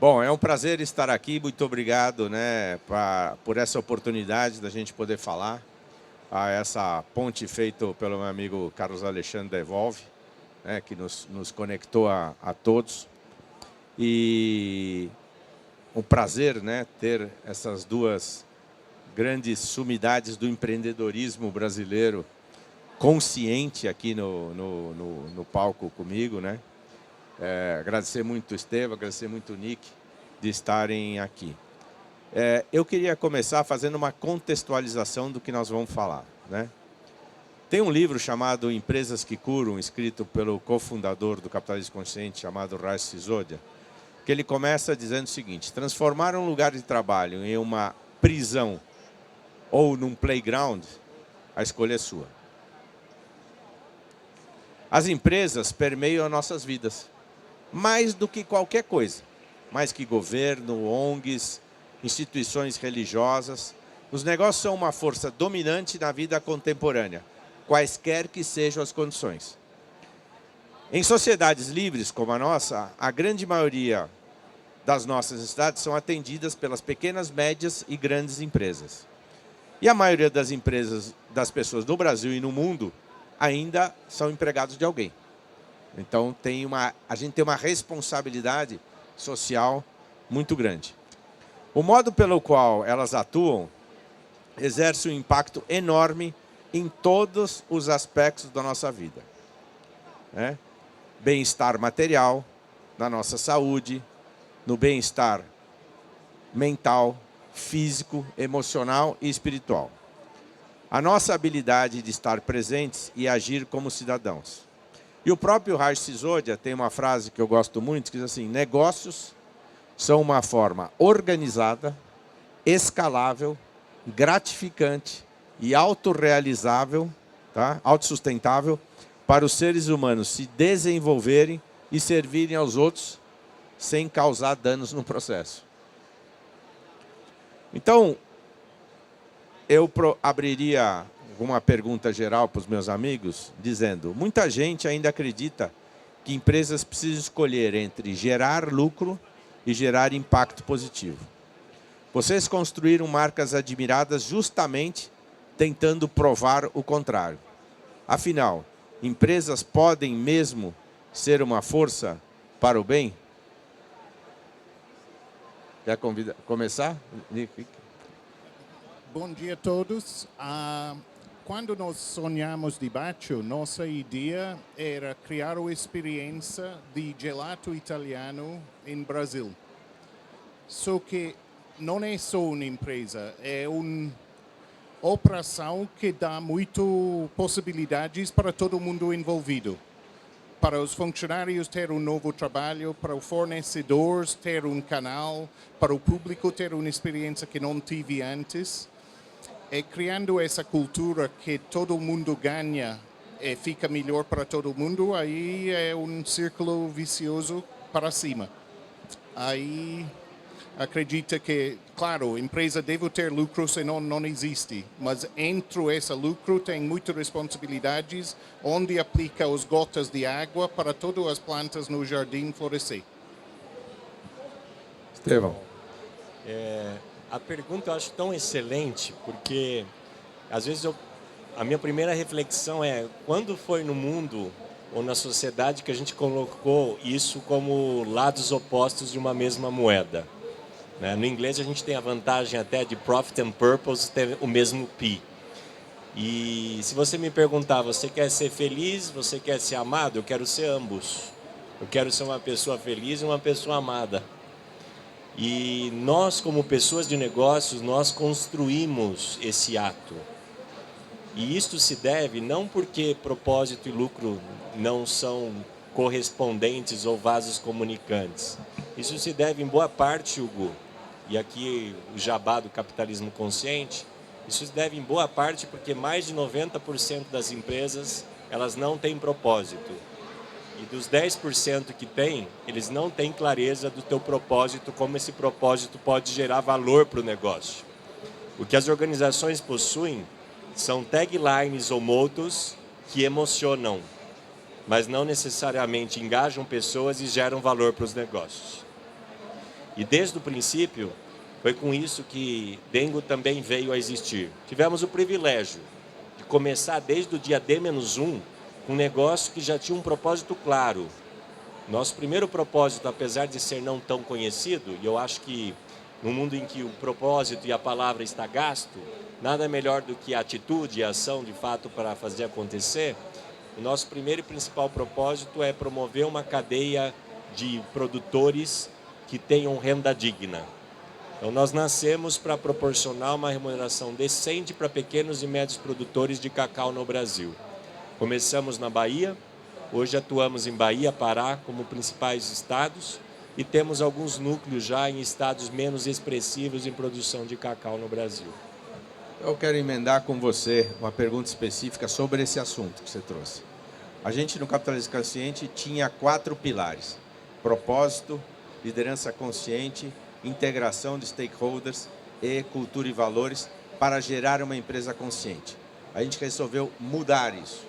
Bom, é um prazer estar aqui. Muito obrigado, né, por essa oportunidade da gente poder falar a essa ponte feita pelo meu amigo Carlos Alexandre Devolve, né, que nos conectou a todos. E um prazer, né, ter essas duas grandes sumidades do empreendedorismo brasileiro consciente aqui no palco comigo, né? Agradecer muito o Estevam, agradecer muito o Nick de estarem aqui. Eu queria começar fazendo uma contextualização do que nós vamos falar, né? Tem um livro chamado Empresas que Curam, escrito pelo cofundador do Capitalismo Consciente, chamado Raj Sisodia, que ele começa dizendo o seguinte: transformar um lugar de trabalho em uma prisão ou num playground, a escolha é sua. As empresas permeiam as nossas vidas, mais do que qualquer coisa, mais que governo, ONGs, instituições religiosas. Os negócios são uma força dominante na vida contemporânea, quaisquer que sejam as condições. Em sociedades livres como a nossa, a grande maioria das nossas necessidades são atendidas pelas pequenas, médias e grandes empresas. E a maioria das empresas, das pessoas no Brasil e no mundo, ainda são empregados de alguém. Então, a gente tem uma responsabilidade social muito grande. O modo pelo qual elas atuam exerce um impacto enorme em todos os aspectos da nossa vida, né? Bem-estar material, na nossa saúde, no bem-estar mental, físico, emocional e espiritual. A nossa habilidade de estar presentes e agir como cidadãos. E o próprio Raj Sisodia tem uma frase que eu gosto muito, que diz assim: negócios são uma forma organizada, escalável, gratificante e autorrealizável, tá? Autossustentável, para os seres humanos se desenvolverem e servirem aos outros sem causar danos no processo. Então, eu abriria uma pergunta geral para os meus amigos, dizendo: muita gente ainda acredita que empresas precisam escolher entre gerar lucro e gerar impacto positivo. Vocês construíram marcas admiradas justamente tentando provar o contrário. Afinal, empresas podem mesmo ser uma força para o bem? Quer começar? Bom dia a todos. Quando nós sonhamos de Baccio, nossa ideia era criar uma experiência de gelato italiano em Brasil. Só que não é só uma empresa, é uma operação que dá muitas possibilidades para todo mundo envolvido. Para os funcionários ter um novo trabalho, para os fornecedores ter um canal, para o público ter uma experiência que não tive antes. Criando essa cultura que todo mundo ganha e fica melhor para todo mundo, aí é um círculo vicioso para cima. Aí acredita que, claro, a empresa deve ter lucro, senão não existe. Mas entre esse lucro tem muitas responsabilidades, onde aplica as gotas de água para todas as plantas no jardim florescer. Estevam. A pergunta eu acho tão excelente, porque às vezes a minha primeira reflexão é: quando foi no mundo ou na sociedade que a gente colocou isso como lados opostos de uma mesma moeda? Né? No inglês a gente tem a vantagem até de profit and purpose ter o mesmo P. E se você me perguntar, você quer ser feliz, você quer ser amado? Eu quero ser ambos. Eu quero ser uma pessoa feliz e uma pessoa amada. E nós, como pessoas de negócios, nós construímos esse ato. E isto se deve não porque propósito e lucro não são correspondentes ou vasos comunicantes. Isso se deve em boa parte, Hugo, e aqui o jabá do capitalismo consciente, isso se deve em boa parte porque mais de 90% das empresas, elas não têm propósito. E dos 10% que tem, eles não têm clareza do teu propósito, como esse propósito pode gerar valor para o negócio. O que as organizações possuem são taglines ou motos que emocionam, mas não necessariamente engajam pessoas e geram valor para os negócios. E desde o princípio, foi com isso que Dengo também veio a existir. Tivemos o privilégio de começar desde o dia D-1 com um negócio que já tinha um propósito claro. Nosso primeiro propósito, apesar de ser não tão conhecido, e eu acho que no mundo em que o propósito e a palavra está gasto, nada melhor do que a atitude e a ação de fato para fazer acontecer. O nosso primeiro e principal propósito é promover uma cadeia de produtores que tenham renda digna. Então nós nascemos para proporcionar uma remuneração decente para pequenos e médios produtores de cacau no Brasil. Começamos na Bahia, hoje atuamos em Bahia, Pará como principais estados e temos alguns núcleos já em estados menos expressivos em produção de cacau no Brasil. Eu quero emendar com você uma pergunta específica sobre esse assunto que você trouxe. A gente no Capitalismo Consciente tinha 4 pilares: propósito, liderança consciente, integração de stakeholders e cultura e valores para gerar uma empresa consciente. A gente resolveu mudar isso.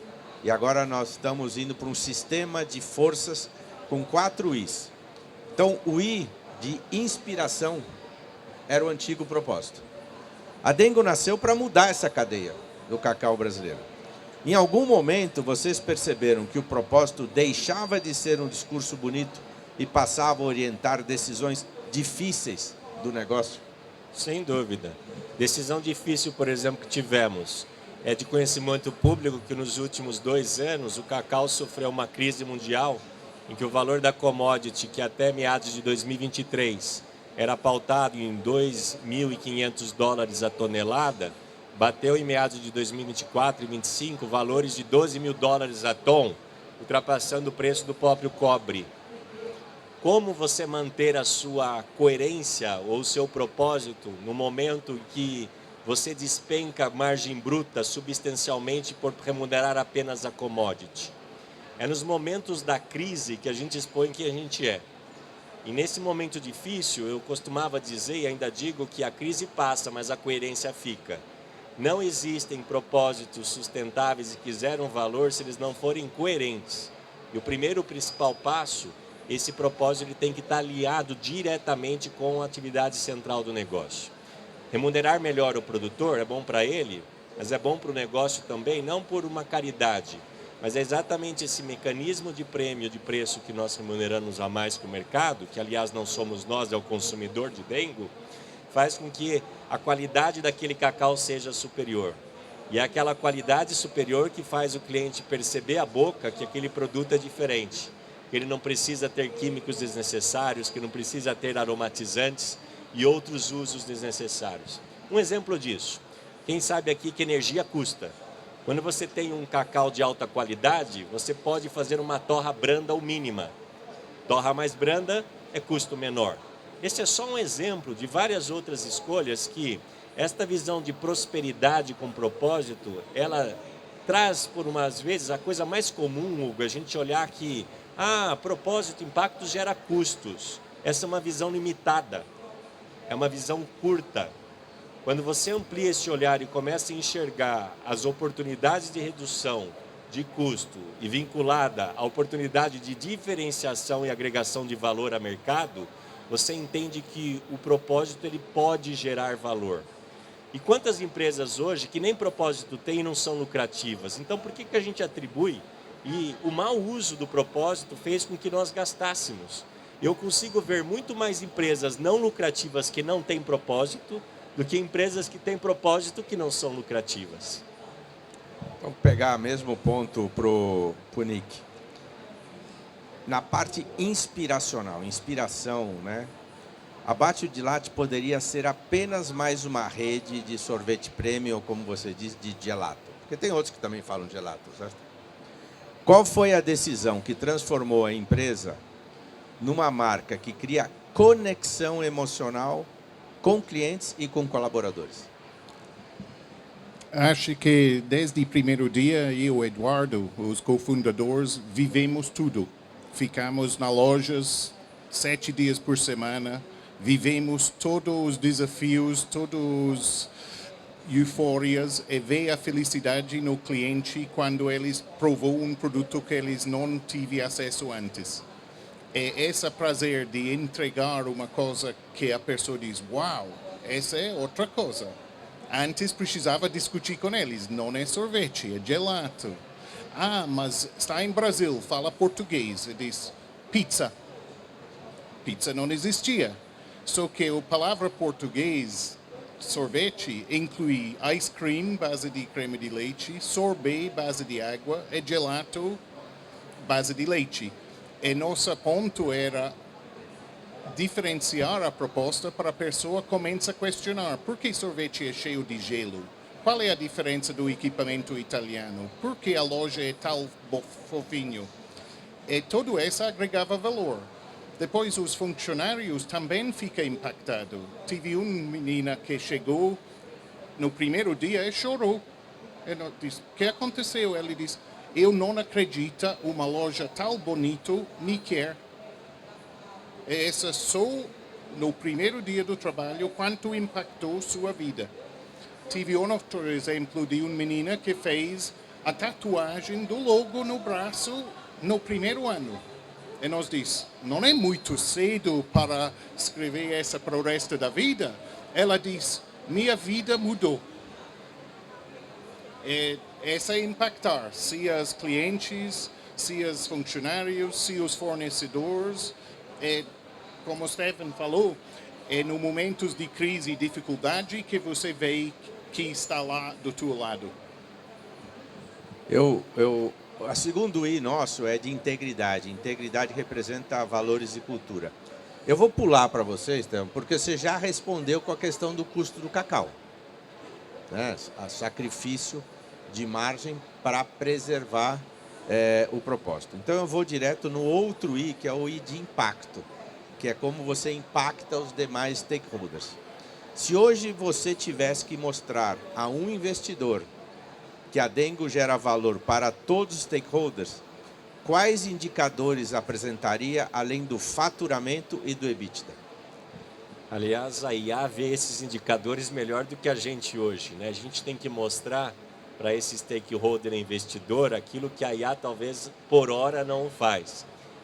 E agora nós estamos indo para um sistema de forças com 4 Is. Então, o I de inspiração era o antigo propósito. A Dengo nasceu para mudar essa cadeia do cacau brasileiro. Em algum momento, vocês perceberam que o propósito deixava de ser um discurso bonito e passava a orientar decisões difíceis do negócio? Sem dúvida. Decisão difícil, por exemplo, que tivemos é de conhecimento público que nos últimos 2 anos o cacau sofreu uma crise mundial em que o valor da commodity, que até meados de 2023 era pautado em $2.500 a tonelada, bateu em meados de 2024 e 2025 valores de $12.000 a tom, ultrapassando o preço do próprio cobre. Como você manter a sua coerência ou o seu propósito no momento em que você despenca a margem bruta substancialmente por remunerar apenas a commodity? É nos momentos da crise que a gente expõe quem a gente é. E nesse momento difícil, eu costumava dizer e ainda digo que a crise passa, mas a coerência fica. Não existem propósitos sustentáveis e que geram valor se eles não forem coerentes. E o primeiro principal passo, esse propósito ele tem que estar aliado diretamente com a atividade central do negócio. Remunerar melhor o produtor é bom para ele, mas é bom para o negócio também, não por uma caridade, mas é exatamente esse mecanismo de prêmio de preço que nós remuneramos a mais que o mercado, que aliás não somos nós, é o consumidor de Dengo, faz com que a qualidade daquele cacau seja superior. E é aquela qualidade superior que faz o cliente perceber a boca que aquele produto é diferente, que ele não precisa ter químicos desnecessários, que não precisa ter aromatizantes e outros usos desnecessários. Um exemplo disso, quem sabe aqui que energia custa? Quando você tem um cacau de alta qualidade, você pode fazer uma torra branda ou mínima. Torra mais branda é custo menor. Esse é só um exemplo de várias outras escolhas que esta visão de prosperidade com propósito, ela traz por umas vezes a coisa mais comum, Hugo, a gente olhar que, propósito, impacto gera custos. Essa é uma visão limitada, é uma visão curta. Quando você amplia esse olhar e começa a enxergar as oportunidades de redução de custo e vinculada à oportunidade de diferenciação e agregação de valor a mercado, você entende que o propósito ele pode gerar valor. E quantas empresas hoje que nem propósito têm e não são lucrativas? Então por que a gente atribui? E o mau uso do propósito fez com que nós gastássemos. Eu consigo ver muito mais empresas não lucrativas que não têm propósito do que empresas que têm propósito que não são lucrativas. Vamos pegar o mesmo ponto para o Nick. Na parte inspiracional, inspiração, né? A Batio de Latte poderia ser apenas mais uma rede de sorvete premium, ou como você diz, de gelato. Porque tem outros que também falam gelato, certo? Qual foi a decisão que transformou a empresa numa marca que cria conexão emocional com clientes e com colaboradores? Acho que desde o primeiro dia, eu e o Eduardo, os cofundadores, vivemos tudo. Ficamos nas lojas 7 dias por semana, vivemos todos os desafios, todas as eufórias e ver a felicidade no cliente quando eles provou um produto que eles não tiveram acesso antes. É esse prazer de entregar uma coisa que a pessoa diz, uau, essa é outra coisa. Antes precisava discutir com eles, não é sorvete, é gelato. Ah, mas está em Brasil, fala português, e diz pizza. Pizza não existia. Só que a palavra português, sorvete, inclui ice cream, base de creme de leite, sorbet, base de água, e gelato, base de leite. E nosso ponto era diferenciar a proposta para a pessoa começar a questionar por que sorvete é cheio de gelo? Qual é a diferença do equipamento italiano? Por que a loja é tal fofinho? E tudo isso agregava valor. Depois os funcionários também ficam impactados. Tive uma menina que chegou no primeiro dia e chorou. Ela disse, o que aconteceu? Ele disse, eu não acredito uma loja tão bonita me quer. E essa só no primeiro dia do trabalho, quanto impactou sua vida. Tive um outro exemplo de uma menina que fez a tatuagem do logo no braço no primeiro ano. E nós disse, não é muito cedo para escrever essa para o resto da vida? Ela disse, minha vida mudou. E essa é impactar, se os clientes, se os funcionários, se os fornecedores. E, como o Stefan falou, é no momentos de crise e dificuldade que você vê que está lá do teu lado. A segundo I nosso é de integridade. Integridade representa valores e cultura. Eu vou pular para vocês, então, porque você já respondeu com a questão do custo do cacau. Né? A sacrifício de margem para preservar o propósito. Então eu vou direto no outro I, que é o I de impacto, que é como você impacta os demais stakeholders. Se hoje você tivesse que mostrar a um investidor que a Dengo gera valor para todos os stakeholders, quais indicadores apresentaria além do faturamento e do EBITDA? Aliás, a IA vê esses indicadores melhor do que a gente hoje, né? A gente tem que mostrar para esse stakeholder investidor aquilo que a IA talvez por hora não faz.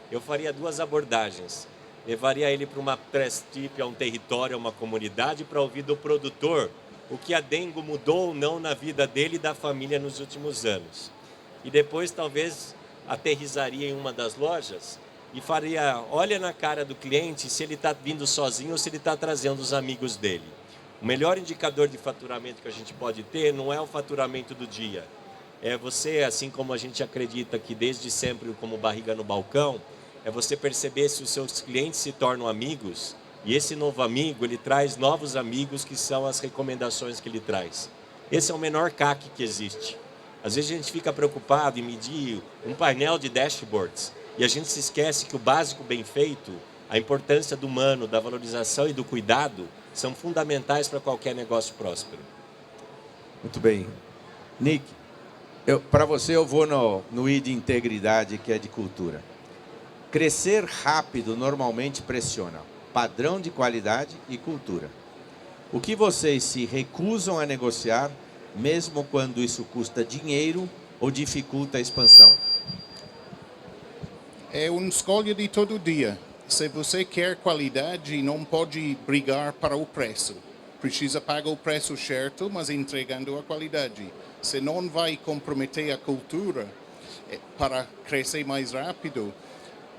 Eu faria duas abordagens. Levaria ele para uma press tip, a um território, a uma comunidade, para ouvir do produtor o que a Dengo mudou ou não na vida dele e da família nos últimos anos. E depois talvez aterrizaria em uma das lojas e faria, olha na cara do cliente se ele está vindo sozinho ou se ele está trazendo os amigos dele. O melhor indicador de faturamento que a gente pode ter não é o faturamento do dia. É você, assim como a gente acredita que desde sempre como barriga no balcão, é você perceber se os seus clientes se tornam amigos e esse novo amigo, ele traz novos amigos que são as recomendações que ele traz. Esse é o menor CAC que existe. Às vezes a gente fica preocupado em medir um painel de dashboards e a gente se esquece que o básico bem feito, a importância do humano, da valorização e do cuidado são fundamentais para qualquer negócio próspero. Muito bem. Nick, para você eu vou no I de integridade, que é de cultura. Crescer rápido normalmente pressiona padrão de qualidade e cultura. O que vocês se recusam a negociar, mesmo quando isso custa dinheiro ou dificulta a expansão? É uma escolha de todo dia. Se você quer qualidade, não pode brigar para o preço. Precisa pagar o preço certo, mas entregando a qualidade. Se não vai comprometer a cultura para crescer mais rápido,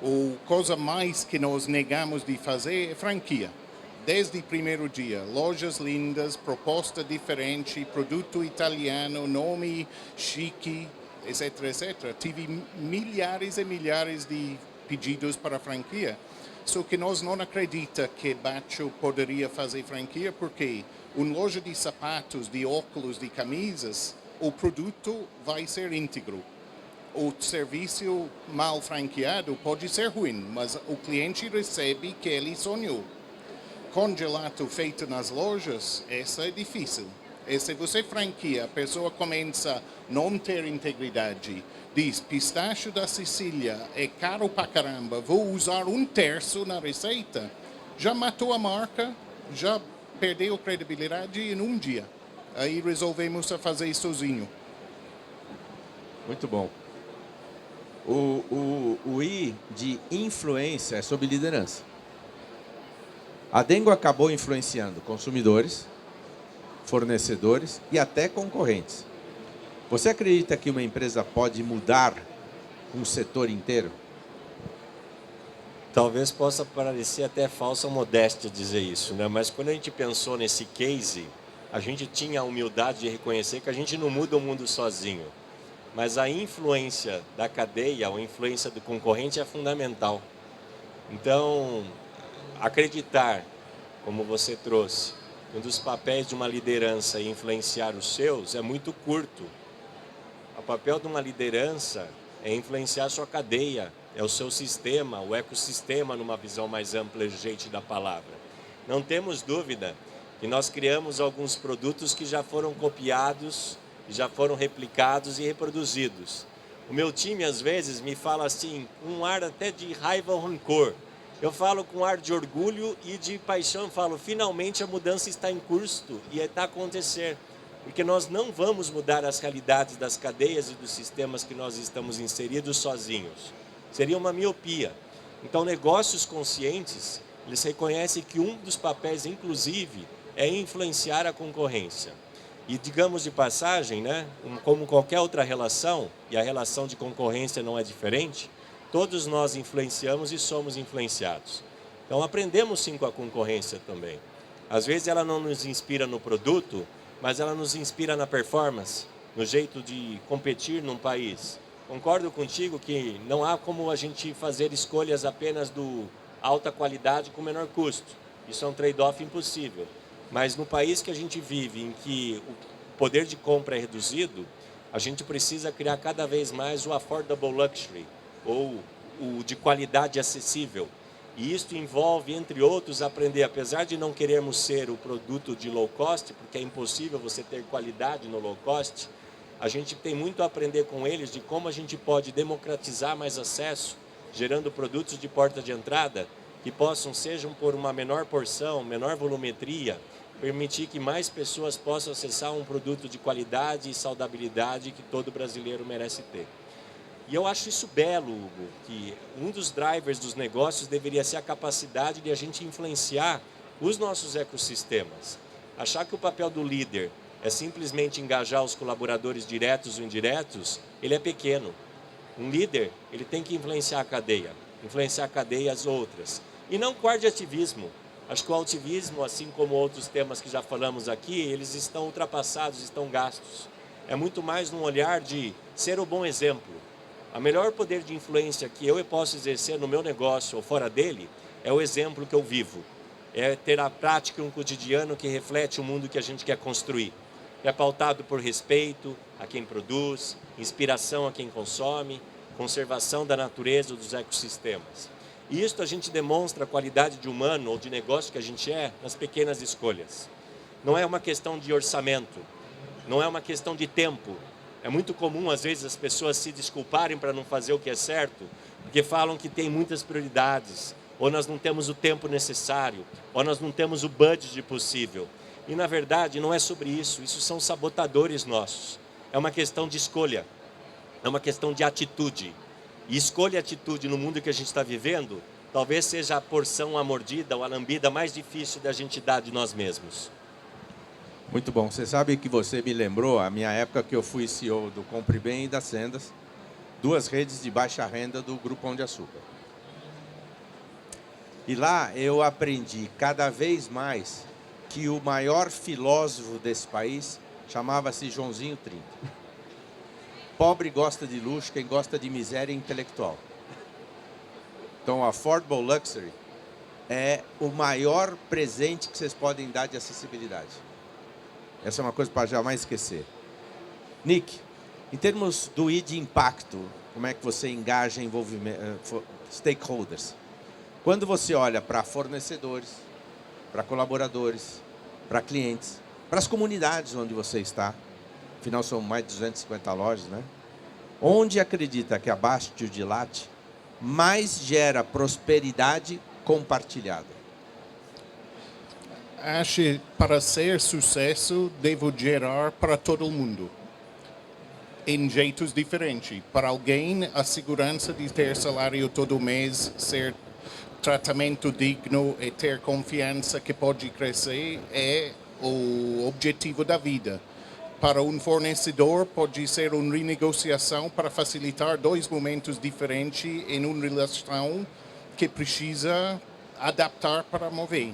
a coisa mais que nós negamos de fazer é franquia. Desde o primeiro dia, lojas lindas, proposta diferente, produto italiano, nome chique, etc, etc. Tive milhares e milhares de pedidos para franquia. Só que nós não acreditamos que Baccio poderia fazer franquia porque uma loja de sapatos, de óculos, de camisas, o produto vai ser íntegro. O serviço mal franqueado pode ser ruim, mas o cliente recebe que ele sonhou. Com gelato feito nas lojas, isso é difícil. E se você franquia, a pessoa começa a não ter integridade. Diz, pistache da Sicília é caro pra caramba, vou usar 1/3 na receita. Já matou a marca, já perdeu a credibilidade em um dia. Aí resolvemos a fazer sozinho. Muito bom. O I de influência é sobre liderança. A Dengo acabou influenciando consumidores, fornecedores e até concorrentes. Você acredita que uma empresa pode mudar um setor inteiro? Talvez possa parecer até falsa modéstia dizer isso, né? Mas quando a gente pensou nesse case, a gente tinha a humildade de reconhecer que a gente não muda o mundo sozinho. Mas a influência da cadeia, a influência do concorrente é fundamental. Então, acreditar, como você trouxe, um dos papéis de uma liderança é influenciar os seus é muito curto. O papel de uma liderança é influenciar a sua cadeia, é o seu sistema, o ecossistema, numa visão mais ampla e urgente da palavra. Não temos dúvida que nós criamos alguns produtos que já foram copiados, já foram replicados e reproduzidos. O meu time, às vezes, me fala assim, com um ar até de raiva ou rancor. Eu falo com um ar de orgulho e de paixão, eu falo, finalmente a mudança está em curso e está a acontecer. Porque nós não vamos mudar as realidades das cadeias e dos sistemas que nós estamos inseridos sozinhos. Seria uma miopia. Então, negócios conscientes, eles reconhecem que um dos papéis, inclusive, é influenciar a concorrência. E, digamos de passagem, né, como qualquer outra relação, e a relação de concorrência não é diferente, todos nós influenciamos e somos influenciados. Então, aprendemos sim com a concorrência também. Às vezes ela não nos inspira no produto, mas ela nos inspira na performance, no jeito de competir num país. Concordo contigo que não há como a gente fazer escolhas apenas do alta qualidade com menor custo. Isso é um trade-off impossível. Mas no país que a gente vive, em que o poder de compra é reduzido, a gente precisa criar cada vez mais o affordable luxury, ou o de qualidade acessível. E isso envolve, entre outros, aprender, apesar de não querermos ser o produto de low cost, porque é impossível você ter qualidade no low cost, a gente tem muito a aprender com eles de como a gente pode democratizar mais acesso, gerando produtos de porta de entrada que possam, sejam por uma menor porção, menor volumetria, permitir que mais pessoas possam acessar um produto de qualidade e saudabilidade que todo brasileiro merece ter. E eu acho isso belo, Hugo, que um dos drivers dos negócios deveria ser a capacidade de a gente influenciar os nossos ecossistemas. Achar que o papel do líder é simplesmente engajar os colaboradores diretos ou indiretos, ele é pequeno. Um líder, ele tem que influenciar a cadeia e as outras. E não com ar de ativismo. Acho que o ativismo, assim como outros temas que já falamos aqui, eles estão ultrapassados, estão gastos. É muito mais num olhar de ser o bom exemplo. O melhor poder de influência que eu posso exercer no meu negócio ou fora dele é o exemplo que eu vivo. É ter a prática, um cotidiano que reflete o mundo que a gente quer construir. É pautado por respeito a quem produz, inspiração a quem consome, conservação da natureza dos ecossistemas. E isso a gente demonstra a qualidade de humano ou de negócio que a gente é nas pequenas escolhas. Não é uma questão de orçamento, não é uma questão de tempo. É muito comum, às vezes, as pessoas se desculparem para não fazer o que é certo, porque falam que tem muitas prioridades, ou nós não temos o tempo necessário, ou nós não temos o budget possível. E, na verdade, não é sobre isso. Isso são sabotadores nossos. É uma questão de escolha. É uma questão de atitude. E escolha e atitude no mundo que a gente está vivendo, talvez seja a porção, a mordida ou a lambida mais difícil da gente dar de nós mesmos. Muito bom. Você sabe que você me lembrou a minha época que eu fui CEO do Compre Bem e da Sendas, duas redes de baixa renda do Grupo Pão de Açúcar. E lá eu aprendi cada vez mais que o maior filósofo desse país chamava-se Joãozinho 30. Pobre gosta de luxo, quem gosta de miséria é intelectual. Então, o Affordable Luxury é o maior presente que vocês podem dar de acessibilidade. Essa é uma coisa para jamais esquecer. Nick, em termos do I de impacto, como é que você engaja stakeholders? Quando você olha para fornecedores, para colaboradores, para clientes, para as comunidades onde você está, afinal são mais de 250 lojas, né? Onde acredita que a Bastio de Latte mais gera prosperidade compartilhada? Acho que para ser sucesso, devo gerar para todo mundo. em jeitos diferentes. Para alguém, a segurança de ter salário todo mês, ser tratamento digno e ter confiança que pode crescer é o objetivo da vida. Para um fornecedor, pode ser uma renegociação para facilitar dois momentos diferentes em uma relação que precisa adaptar para mover.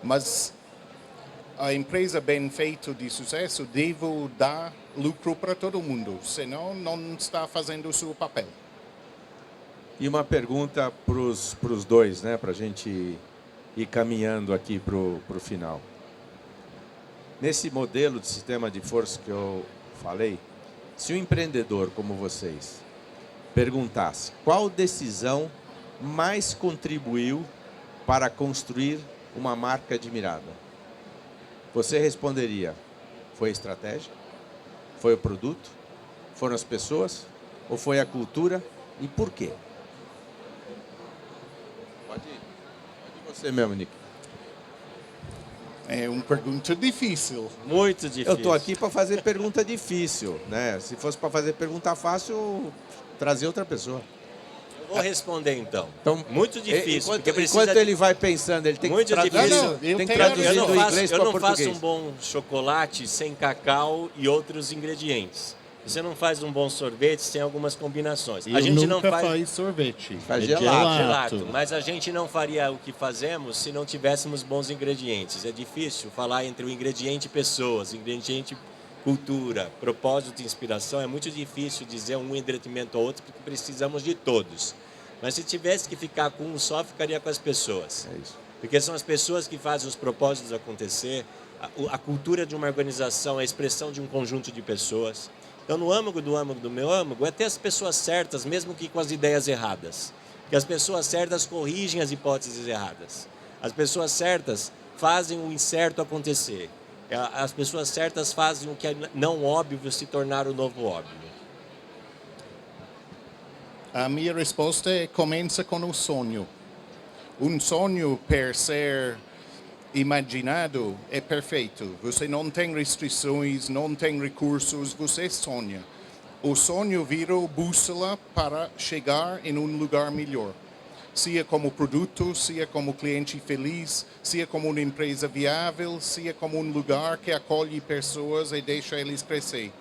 Mas a empresa bem feita de sucesso deve dar lucro para todo mundo, senão não está fazendo o seu papel. E uma pergunta para os dois, né, para a gente ir caminhando aqui para o final. Nesse modelo de sistema de força que eu falei, se um empreendedor como vocês perguntasse qual decisão mais contribuiu para construir uma marca admirada, você responderia: foi a estratégia? Foi o produto? Foram as pessoas? Ou foi a cultura? E por quê? Pode você mesmo, Nick. É uma pergunta difícil. Muito difícil. Eu estou aqui para fazer pergunta difícil, né? Se fosse para fazer pergunta fácil, trazer outra pessoa. Eu vou responder então. Muito Enquanto, difícil, porque precisa enquanto ele vai pensando, ele tem que muito traduzir, difícil. tem que traduzir do inglês eu para não português. faço um bom chocolate sem cacau e outros ingredientes. Você não faz um bom sorvete sem algumas combinações. A gente nunca faz sorvete. Faz é Gelato, mas a gente não faria o que fazemos se não tivéssemos bons ingredientes. É difícil falar entre o ingrediente pessoas, ingrediente cultura, propósito e inspiração. É muito difícil dizer um em detrimento ao outro, porque precisamos de todos. Mas se tivesse que ficar com um só, ficaria com as pessoas. É isso. Porque são as pessoas que fazem os propósitos acontecer. A cultura de uma organização é a expressão de um conjunto de pessoas. Então, no âmago do meu âmago, é ter as pessoas certas, mesmo que com as ideias erradas. Porque as pessoas certas corrigem as hipóteses erradas. As pessoas certas fazem o incerto acontecer. As pessoas certas fazem o que é não óbvio se tornar o novo óbvio. A minha resposta é: começa com o sonho. Um sonho, per ser imaginado, é perfeito. Você não tem restrições, não tem recursos, você sonha. O sonho vira bússola para chegar em um lugar melhor. Seja como produto, seja como cliente feliz, seja como uma empresa viável, seja como um lugar que acolhe pessoas e deixa eles crescer.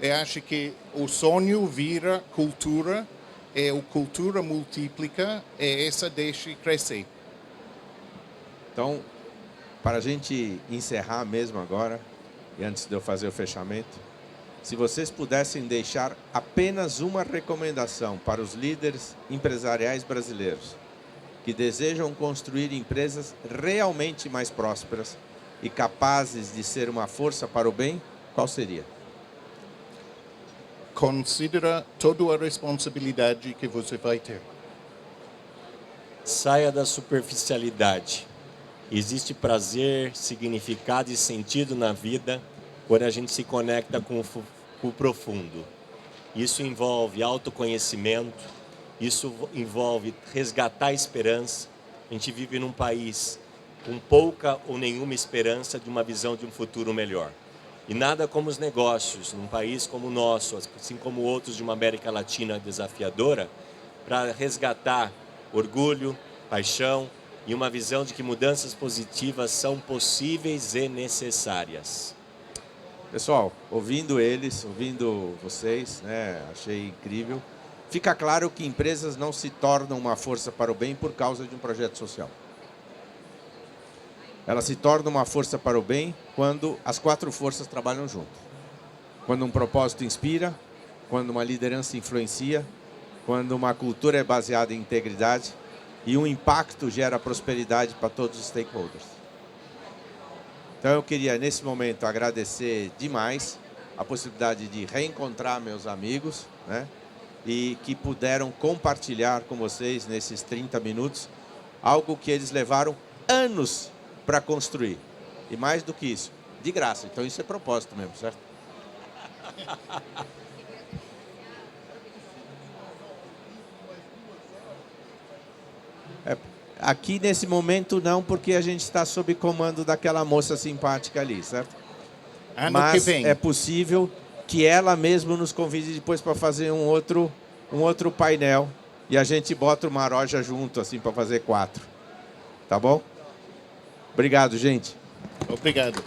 Eu acho que o sonho vira cultura, e a cultura multiplica, e essa deixa crescer. Então, para a gente encerrar mesmo agora, e antes de eu fazer o fechamento, se vocês pudessem deixar apenas uma recomendação para os líderes empresariais brasileiros que desejam construir empresas realmente mais prósperas e capazes de ser uma força para o bem, qual seria? Considera toda a responsabilidade que você vai ter. Saia da superficialidade. Existe prazer, significado e sentido na vida quando a gente se conecta com o profundo. Isso envolve autoconhecimento, isso envolve resgatar a esperança. A gente vive num país com pouca ou nenhuma esperança de uma visão de um futuro melhor. E nada como os negócios, num país como o nosso, assim como outros de uma América Latina desafiadora, para resgatar orgulho, paixão e uma visão de que mudanças positivas são possíveis e necessárias. Pessoal, ouvindo eles, ouvindo vocês, né, achei incrível. Fica claro que empresas não se tornam uma força para o bem por causa de um projeto social. Ela se torna uma força para o bem quando as quatro forças trabalham junto. Quando um propósito inspira, quando uma liderança influencia, quando uma cultura é baseada em integridade e um impacto gera prosperidade para todos os stakeholders. Então eu queria, nesse momento, agradecer demais a possibilidade de reencontrar meus amigos, né? E que puderam compartilhar com vocês, nesses 30 minutos, algo que eles levaram anos para construir. E mais do que isso, de graça. Então isso é propósito mesmo, certo? Aqui nesse momento não, porque a gente está sob comando daquela moça simpática ali, certo? Ano que Mas vem. é possível que ela mesma nos convide depois para fazer um outro painel. E a gente bota o Maroja junto, assim, para fazer 4. Tá bom? Obrigado, gente. Obrigado.